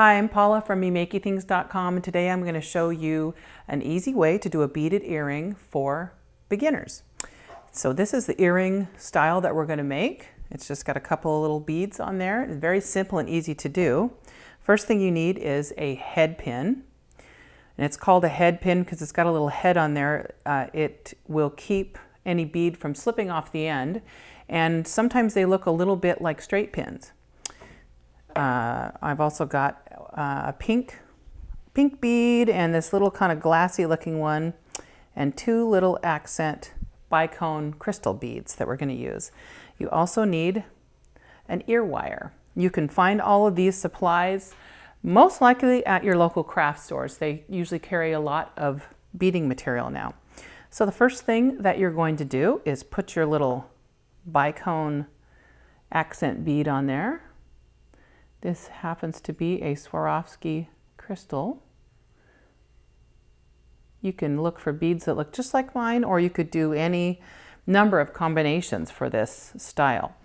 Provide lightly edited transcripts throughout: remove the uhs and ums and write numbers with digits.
Hi, I'm Paula from memakeythings.com, and today I'm going to show you an easy way to do a beaded earring for beginners. So this is the earring style that we're going to make. It's just got a couple of little beads on there. It's very simple and easy to do. First thing you need is a head pin. And it's called a head pin because it's got a little head on there. It will keep any bead from slipping off the end. And sometimes they look a little bit like straight pins. I've also got a pink bead and this little kind of glassy looking one and two little accent bicone crystal beads that we're going to use. You also need an ear wire. You can find all of these supplies most likely at your local craft stores. They usually carry a lot of beading material now. So the first thing that you're going to do is put your little bicone accent bead on there. This happens to be a Swarovski crystal. You can look for beads that look just like mine, or you could do any number of combinations for this style.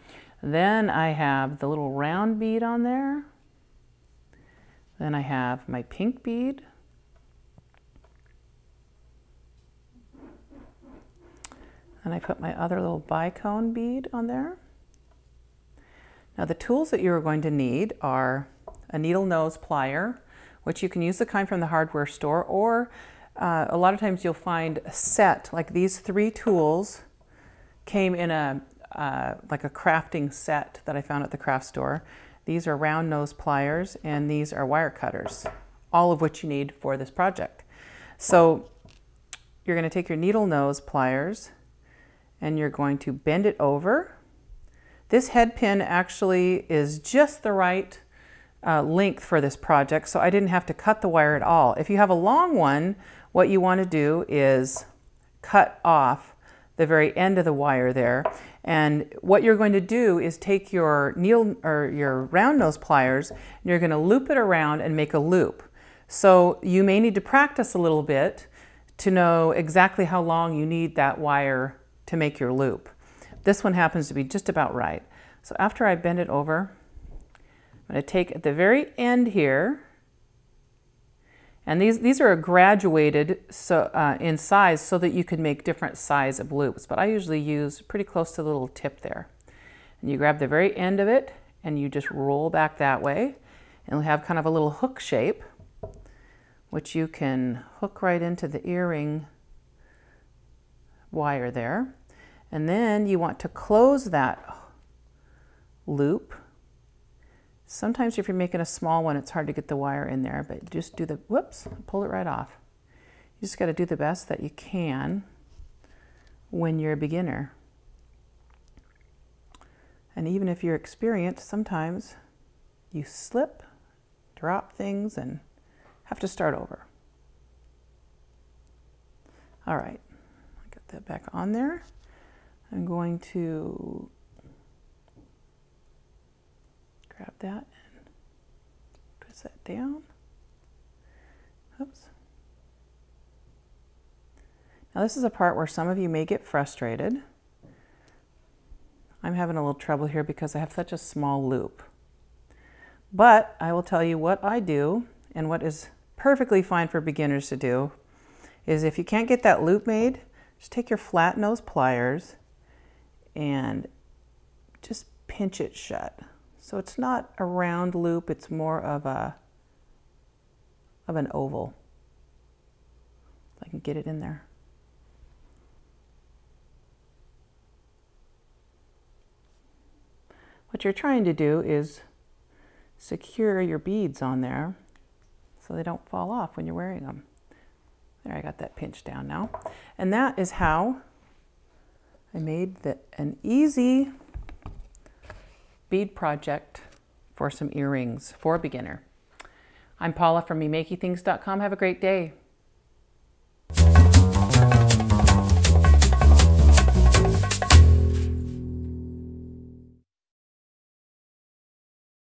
Then I have the little round bead on there. Then I have my pink bead. And I put my other little bicone bead on there. Now the tools that you're going to need are a needle nose plier, which you can use the kind from the hardware store, or a lot of times you'll find a set, like these three tools came in like a crafting set that I found at the craft store. These are round nose pliers and these are wire cutters, all of which you need for this project. So you're going to take your needle nose pliers and you're going to bend it over. This head pin actually is just the right length for this project, so I didn't have to cut the wire at all. If you have a long one, what you want to do is cut off the very end of the wire there. And what you're going to do is take your needle or your round nose pliers and you're going to loop it around and make a loop. So you may need to practice a little bit to know exactly how long you need that wire to make your loop. This one happens to be just about right. So after I bend it over, I'm going to take at the very end here, and these are graduated in size so that you can make different size of loops, but I usually use pretty close to the little tip there. And you grab the very end of it and you just roll back that way, and we have kind of a little hook shape, which you can hook right into the earring wire there. And then you want to close that loop. Sometimes if you're making a small one, it's hard to get the wire in there, but just do the, whoops, pull it right off. You just got to do the best that you can when you're a beginner. And even if you're experienced, sometimes you slip, drop things, and have to start over. All right, I got that back on there. I'm going to grab that and press that down. Oops. Now this is a part where some of you may get frustrated. I'm having a little trouble here because I have such a small loop. But I will tell you what I do, and what is perfectly fine for beginners to do, is if you can't get that loop made, just take your flat nose pliers and just pinch it shut. So it's not a round loop, it's more of an oval. If I can get it in there. What you're trying to do is secure your beads on there so they don't fall off when you're wearing them. There, I got that pinched down now. And that is how I made an easy bead project for some earrings for a beginner. I'm Paula from memakeythings.com. Have a great day.